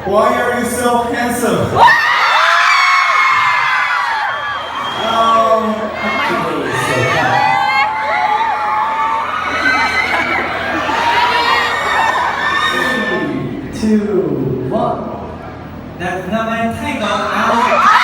Why are you so handsome? Two, one. 나 그나마의 타이거 아웃.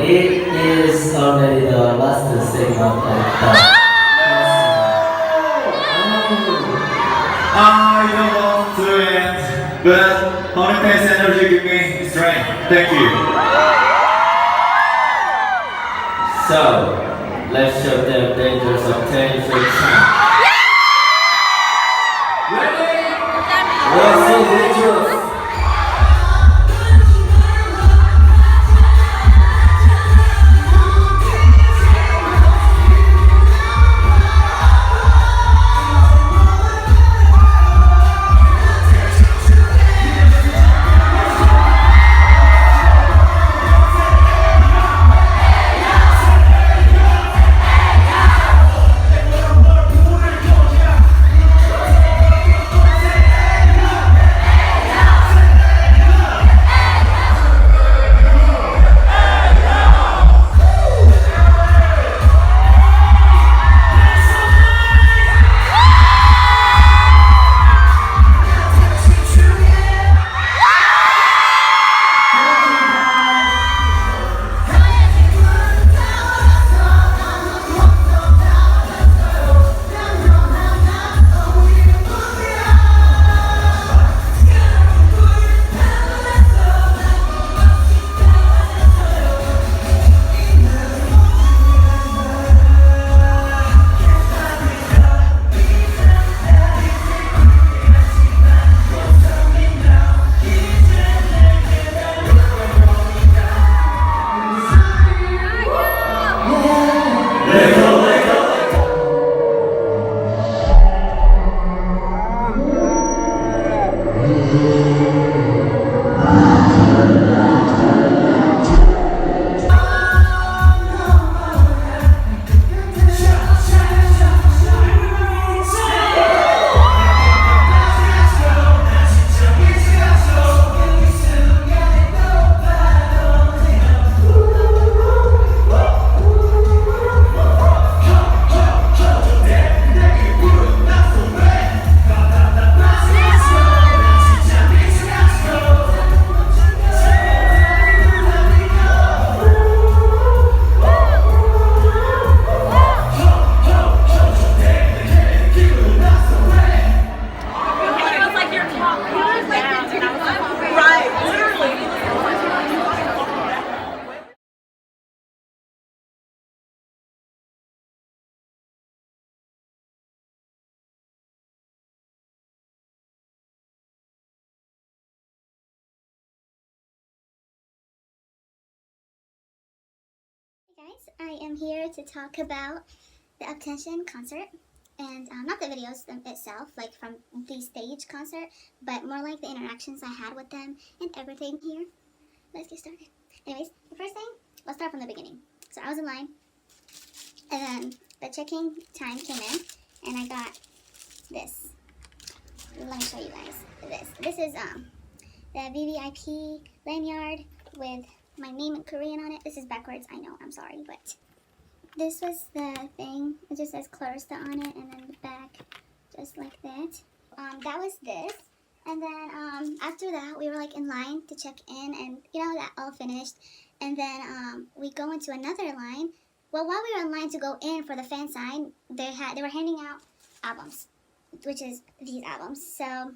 it is already the last segment of the I don't want to end, but Honeypen's energy give me strength. Thank you. So, let's show them dangers of tension time. Ready? What's so dangerous? Guys, I am here to talk about the UP10TION concert, and not the videos itself, like from the stage concert, but more like the interactions I had with them and everything here. Let's get started. Anyways, the first thing, let's start from the beginning. So I was in line, and then the checking time came in, and I got this. Let me show you guys this. This is the VVIP lanyard with my name in Korean on it. This is backwards, I know, I'm sorry, but this was the thing. It just says Clorista on it, and then the back, just like that. That was this, and then after that, we were like in line to check in, and you know, that all finished, and then we go into another line. Well, while we were in line to go in for the fan sign, they were handing out albums, which is these albums. So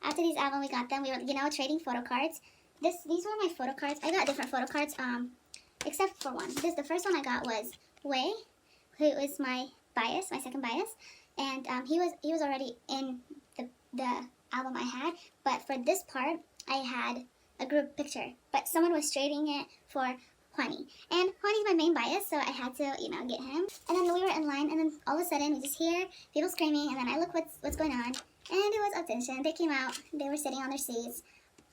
after these albums, we got them. We were, you know, trading photo cards. These were my photo cards. I got different photo cards, except for one. The first one I got was Wei, who is my bias, my second bias, and he was already in the album I had. But for this part, I had a group picture, but someone was trading it for Hwani, and Hwani's my main bias, so I had to, you know, get him. And then we were in line, and then all of a sudden we just hear people screaming, and then I look what's going on, and it was UP10TION. They came out. They were sitting on their seats,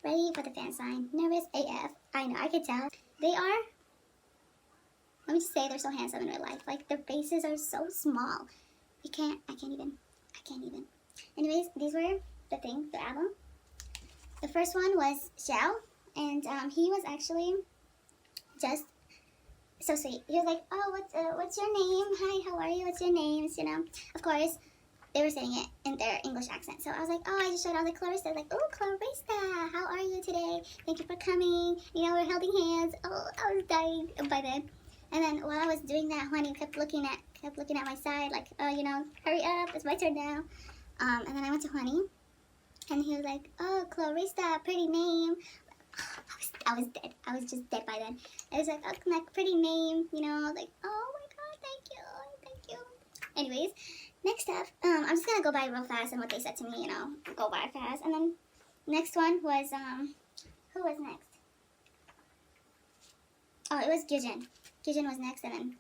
ready for the fan sign. Nervous AF. I know, I could tell. They are, let me just say, they're so handsome in real life. Like, their faces are so small. I can't even. Anyways, these were the album. The first one was Xiao, and he was actually just so sweet. He was like, oh, what's your name? Hi, how are you? What's your names? You know, of course, they were saying it in their English accent. So I was like, oh, I just showed, I was like, Clorista, like, oh, Clorista, how are you today? Thank you for coming. You know, we're holding hands. Oh, I was dying by then. And then while I was doing that, Juani kept looking at my side, like, oh, you know, hurry up, it's my turn now. And then I went to Juani, and he was like, oh, Clorista, pretty name. I was dead. I was just dead by then. It was like, oh, like, pretty name, you know, like, oh my god, thank you. Anyways, next up, I'm just gonna go by real fast and what they said to me, you know, go by fast. And then next one was, who was next? Oh, it was Gyujin. Gyujin was next, and then,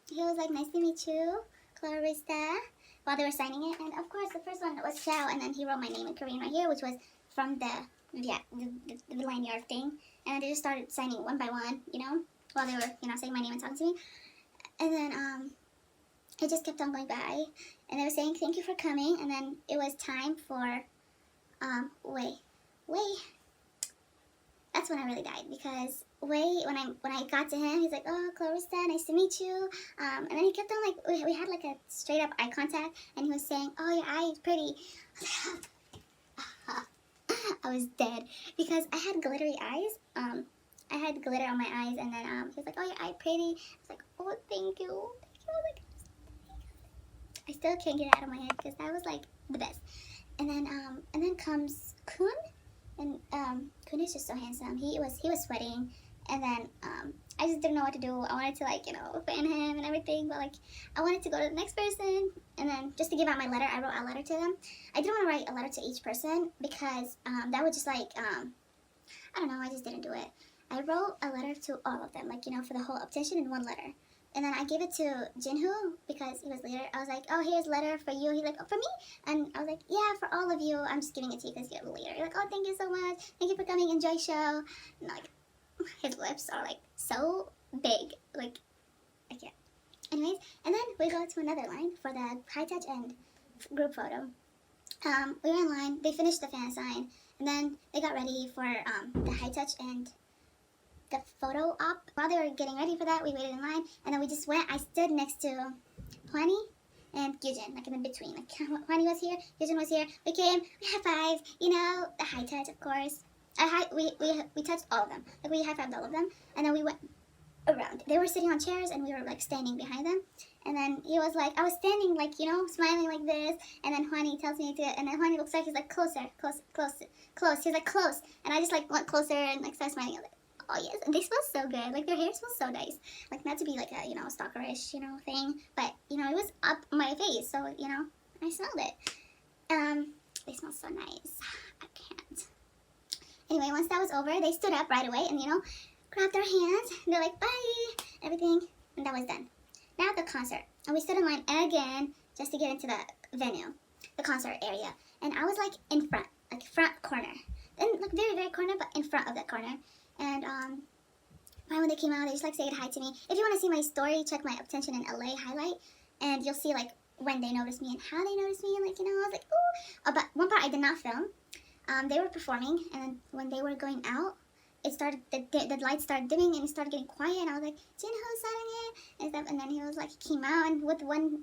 he was like, nice to meet you, Clorista, while they were signing it. And of course, the first one was Chow, and then he wrote my name in Korean right here, which was from the lanyard thing. And they just started signing one by one, you know, while they were, you know, saying my name and talking to me. And then, it just kept on going by, and they were saying thank you for coming, and then it was time for Wei. That's when I really died, because Wei, when I got to him, he's like, oh, Clorista, nice to meet you, and then he kept on, like, we had like a straight up eye contact, and he was saying, oh, your eye is pretty. I was dead, because I had glittery eyes. I had glitter on my eyes, and then he was like, oh, your eye pretty. I was like, oh, thank you. Like, I still can't get it out of my head, because that was like the best. And then comes Kun, and Kun is just so handsome. He was sweating, and then I just didn't know what to do. I wanted to, like, you know, fan him and everything, but like I wanted to go to the next person, and then just to give out my letter, I wrote a letter to them. I didn't want to write a letter to each person, because that would just like I don't know, I just didn't do it. I wrote a letter to all of them, like, you know, for the whole UP10TION in one letter. And then I gave it to Jinhoo, because he was leader. I was like, oh, here's a letter for you. He's like, oh, for me? And I was like, yeah, for all of you. I'm just giving it to you because you're the leader. You're like, oh, thank you so much. Thank you for coming. Enjoy show. And like, his lips are like so big. Like, I can't. Anyways, and then we go to another line for the high touch and group photo. We were in line. They finished the fan sign. And then they got ready for the high touch and the photo op. While they were getting ready for that, we waited in line, and then we just went. I stood next to Juani and Gyujin, like in between. Like, Juani was here, Gyujin was here. We came, we high-fived, you know, the high touch, of course. We touched all of them. Like, we high-fived all of them, and then we went around. They were sitting on chairs, and we were like standing behind them. And then he was like, I was standing like, you know, smiling like this, and then Juani tells me to, and then Juani looks like he's like, close. He's like, close. And I just like went closer and like started smiling. I was like, oh yes, and they smell so good. Like, their hair smells so nice. Like, not to be like a, you know, stalkerish, you know, thing, but, you know, it was up my face, so, you know, I smelled it. They smell so nice. I can't. Anyway, once that was over, they stood up right away and, you know, grabbed our hands. And they're like, bye, everything, and that was done. Now the concert, and we stood in line again just to get into the venue, the concert area, and I was like in front, like front corner, and like very corner, but in front of that corner. And right when they came out, they just like said hi to me. If you want to see my story, check my UP10TION in LA highlight, and you'll see like when they noticed me and how they noticed me, and like, you know, I was like, ooh. But one part I did not film. They were performing, and when they were going out, it started, the lights started dimming, and it started getting quiet, and I was like, Jinhoo's signing it, and stuff. And then he was like, he came out, and with one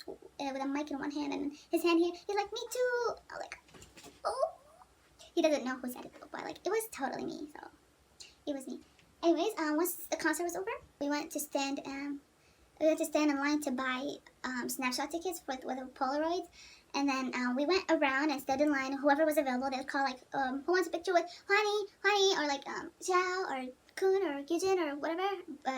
with a mic in one hand and his hand here, he's like, me too. I was like, oh. He doesn't know who said it though, but like, it was totally me, so it was me. Anyways, once the concert was over, we went to stand in line to buy snapshot tickets with a Polaroid. And then we went around and stood in line. Whoever was available, they would call like, who wants a picture with Juani, or like Xiao, or Kun, or Gyujin, or whatever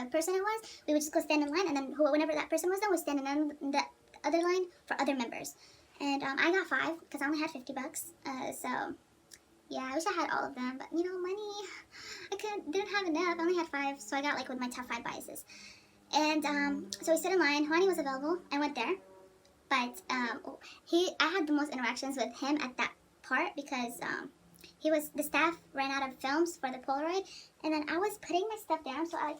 person it was. We would just go stand in line, and then whenever that person was done, we'd stand in the other line for other members. And I got 5 because I only had $50. So yeah, I wish I had all of them, but you know, money, I didn't have enough. I only had 5, so I got like with my top 5 biases. And so we stood in line. Juani was available. I went there. But I had the most interactions with him at that part, because the staff ran out of films for the Polaroid, and then I was putting my stuff down, so I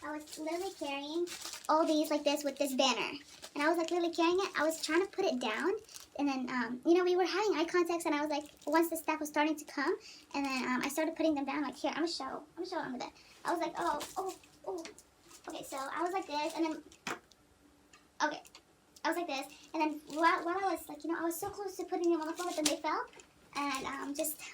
was literally carrying all these like this with this banner, and I was like literally carrying it. I was trying to put it down, and then you know, we were having eye contacts, and I was like, once the staff was starting to come, and then I started putting them down, like, here, I'm gonna show it on the bed. I was like, oh, okay, so I was like this, and then okay. I was like this, and then while I was like, I was so close to putting them on the floor, but then they fell, and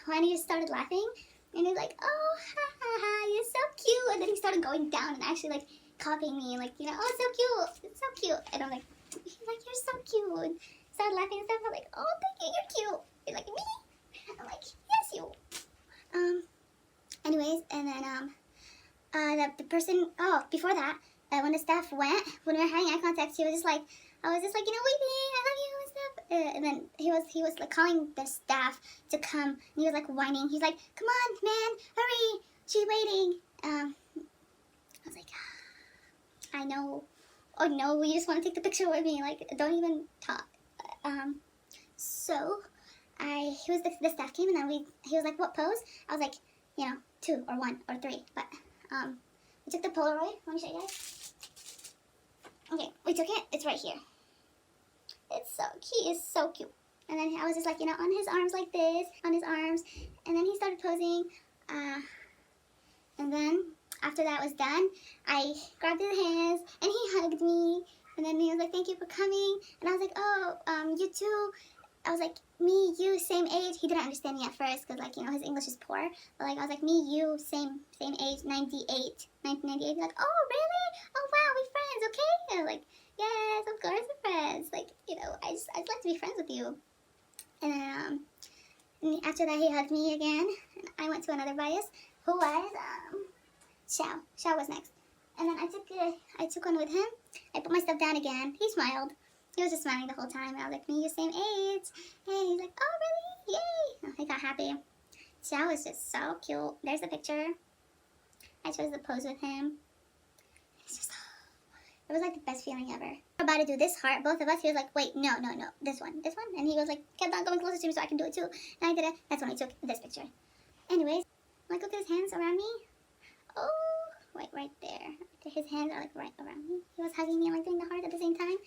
when he just started laughing, and he's like, oh, ha ha ha, you're so cute, and then he started going down and actually like copying me, like, oh, it's so cute, it's so cute, and I'm like, he's like, you're so cute, started laughing and stuff. I'm like, oh, thank you, you're cute. You're like, me? I'm like, yes, you. Anyways, and then the person, before that, when the staff went, when we were having eye contact, I was just like, waving, I love you and stuff. And then he was like calling the staff to come, and he was like whining. He's like, come on, man, hurry, she's waiting. I was like, I know. Oh no, you just want to take the picture with me, like, don't even talk. So the staff came, and then he was like, what pose? I was like, 2 or 1 or 3, but we took the Polaroid. Let me show you guys. Okay, we took it. It's right here. He is so cute. And then I was just like, on his arms like this, on his arms, and then he started posing. And then after that was done, I grabbed his hands, and he hugged me, and then he was like, thank you for coming, and I was like, oh, you too. I was like, me, you, same age. He didn't understand me at first because, like, his English is poor. But, like, I was like, me, you, same age, 1998. He's like, oh, really? Oh, wow, we friends, okay? And I was like, yes, of course we're friends. Like, I'd like to be friends with you. And then, after that, he hugged me again. And I went to another bias, who was, Xiao. Xiao was next. And then I took one with him. I put my stuff down again. He smiled. He was just smiling the whole time. I was like, me, you're same age. Hey, he's like, oh, really? Yay. He got happy. Xiao was just so cute. There's the picture. I chose the pose with him. It was like the best feeling ever. We're about to do this heart, both of us. He was like, wait, no, this one. And he was like, kept on going closer to me so I can do it too. And I did it. That's when I took this picture. Anyways, like, look at his hands around me. Oh, wait, right there. His hands are like right around me. He was hugging me and like doing the heart at the same time.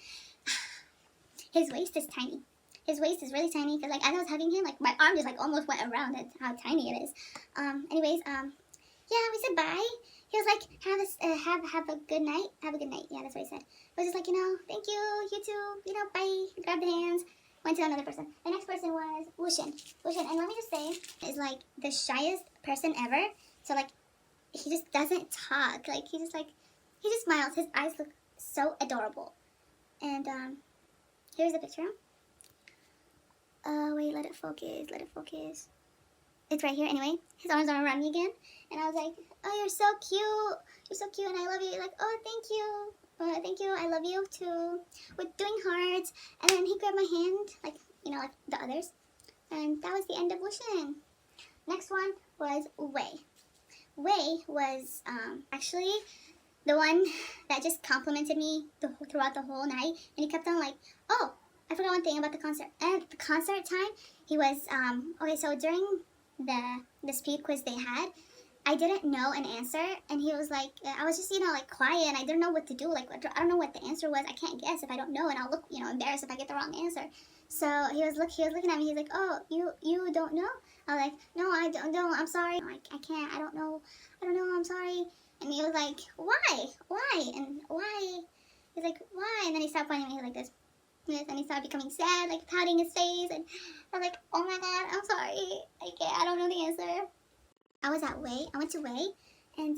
His waist is tiny. His waist is really tiny because, like, as I was hugging him, like, my arm just like almost went around it. How tiny it is. Anyways, yeah, we said bye. He was like, have a good night. Have a good night. Yeah, that's what he said. I was just like, thank you, you too, bye. Grabbed the hands. Went to another person. The next person was Wushin. And let me just say, is like the shyest person ever. So, like, he just doesn't talk. Like, he just smiles. His eyes look so adorable. And here's the picture. Wait, let it focus. It's right here. Anyway, his arms are around me again, and I was like, oh, you're so cute, and I love you. Like, oh, thank you, I love you too. We're doing hearts, and then he grabbed my hand, like, like the others, and that was the end of Wushin. Next one was Wei. Wei was actually the one that just complimented me throughout the whole night, and he kept on like, oh, I forgot one thing about the concert. At the concert time, he was, okay, so during the speed quiz they had, I didn't know an answer, and he was like, I was just, like, quiet, and I didn't know what to do, like, I don't know what the answer was. I can't guess if I don't know, and I'll look, embarrassed if I get the wrong answer. So he was looking at me, he's like, oh, you don't know? I was like, no, I don't, I'm sorry, I can't, I don't know, I'm sorry. And he was like, why, and why? He's like, why? And then he stopped pointing at me like this, and he started becoming sad, like pouting his face, and I was like, oh my god, I'm sorry, I don't know the answer. I went to Wei, and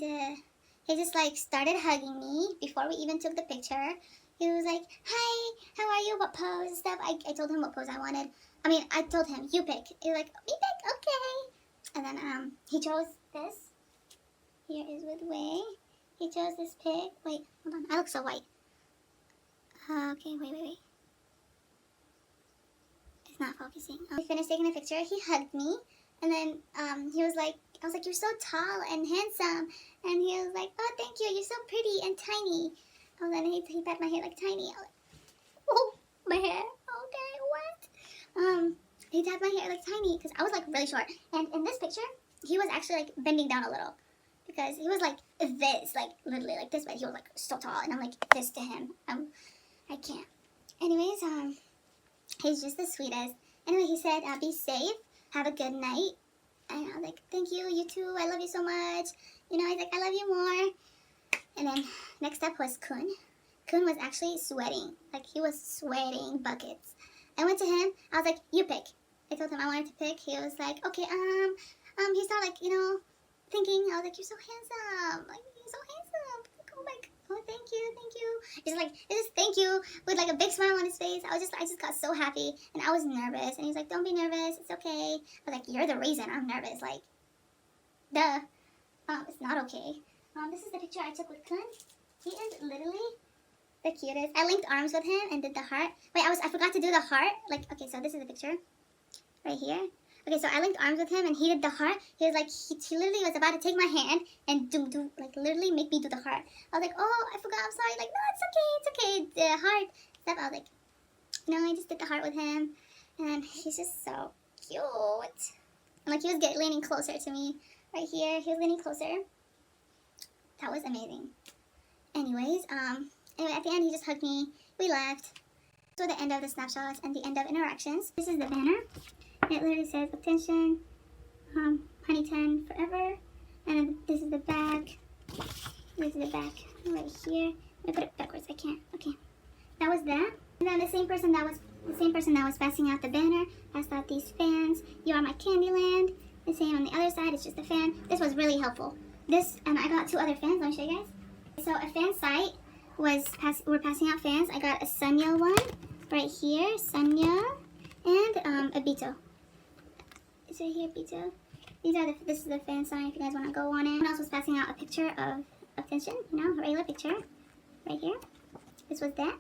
he just like started hugging me before we even took the picture. He was like, hi, how are you, what pose, stuff. I told him what pose I wanted. I told him, you pick. He was like, me pick, okay. And then he chose this. Here is with Wei. He chose this pic. Wait, hold on, I look so white. Okay, wait. It's not focusing. We finished taking a picture. He hugged me, and then he was like, I was like, you're so tall and handsome, and he was like, oh, thank you, you're so pretty and tiny. And then he pat my hair like tiny. I was like, oh, my hair. Okay, what? He tapped my hair like tiny because I was like really short. And in this picture, he was actually like bending down a little because he was like this, like literally like this, but he was like so tall, and I'm like this to him. I can't. Anyways, he's just the sweetest. Anyway, he said, be safe, have a good night. And I was like, thank you, you too, I love you so much. He's like, I love you more. And then next up was Kun. Kun was actually sweating. Like, he was sweating buckets. I went to him. I was like, you pick. I told him I wanted to pick. He was like, okay, he started, like, you know, thinking. I was like, you're so handsome. Like, you're so handsome. Like, oh my God. Oh, thank you, thank you. He's like, just thank you, with like a big smile on his face. I just got so happy, and I was nervous. And he's like, don't be nervous. It's okay. I was like, you're the reason I'm nervous. Like, duh. It's not okay. This is the picture I took with Kun. He is literally the cutest. I linked arms with him and did the heart. Wait, I forgot to do the heart. Like, okay, so this is the picture right here. Okay, so I linked arms with him and he did the heart. He was like, he literally was about to take my hand and do like literally make me do the heart. I was like, oh, I forgot. I'm sorry. Like, no, it's okay. The heart stuff. I was like, no, I just did the heart with him, and he's just so cute. And like, he was leaning closer to me right here. He was leaning closer. That was amazing. Anyways, anyway, at the end, he just hugged me. We left. So the end of the snapshots and the end of interactions. This is the banner. It literally says attention, honey 10 forever. And this is the back. This is the back right here. Let me put it backwards. I can't. Okay. That was that. And then the same person that was passing out the banner passed out these fans. You are my Candyland. The same on the other side. It's just a fan. This was really helpful. This, and I got 2 other fans. Let me show you guys. So a fan site we're passing out fans. I got a Sunya one right here, Sunya, and a Bito. Is it here, Bito? This is the fan sign if you guys want to go on it. Someone else was passing out a picture of attention, you know, a regular picture right here. This was that.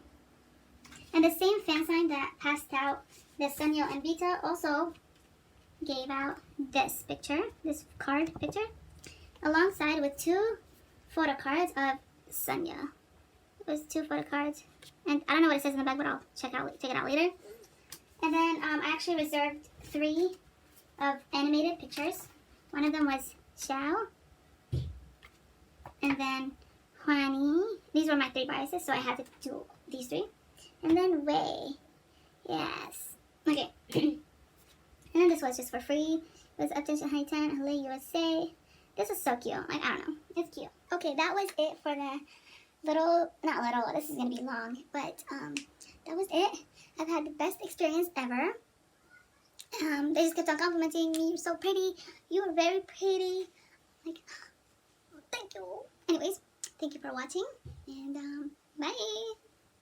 And the same fan sign that passed out the Sunya and Bito also gave out this picture, this card picture, alongside with 2 photo cards of Sunya. It was 2 photo cards, and I don't know what it says in the back, but I'll check it out later. And then I actually reserved 3 of animated pictures. One of them was Xiao, and then Huani. These were my 3 biases, so I had to do these 3. And then Wei. Yes. Okay. And then this was just for free. It was Attention Honey 10, Hello USA. This is so cute. Like, I don't know. It's cute. Okay, that was it for the not little, this is gonna be long, but that was it. I've had the best experience ever. They just kept on complimenting me. You're so pretty. You are very pretty. Like, thank you. Anyways, thank you for watching, and bye.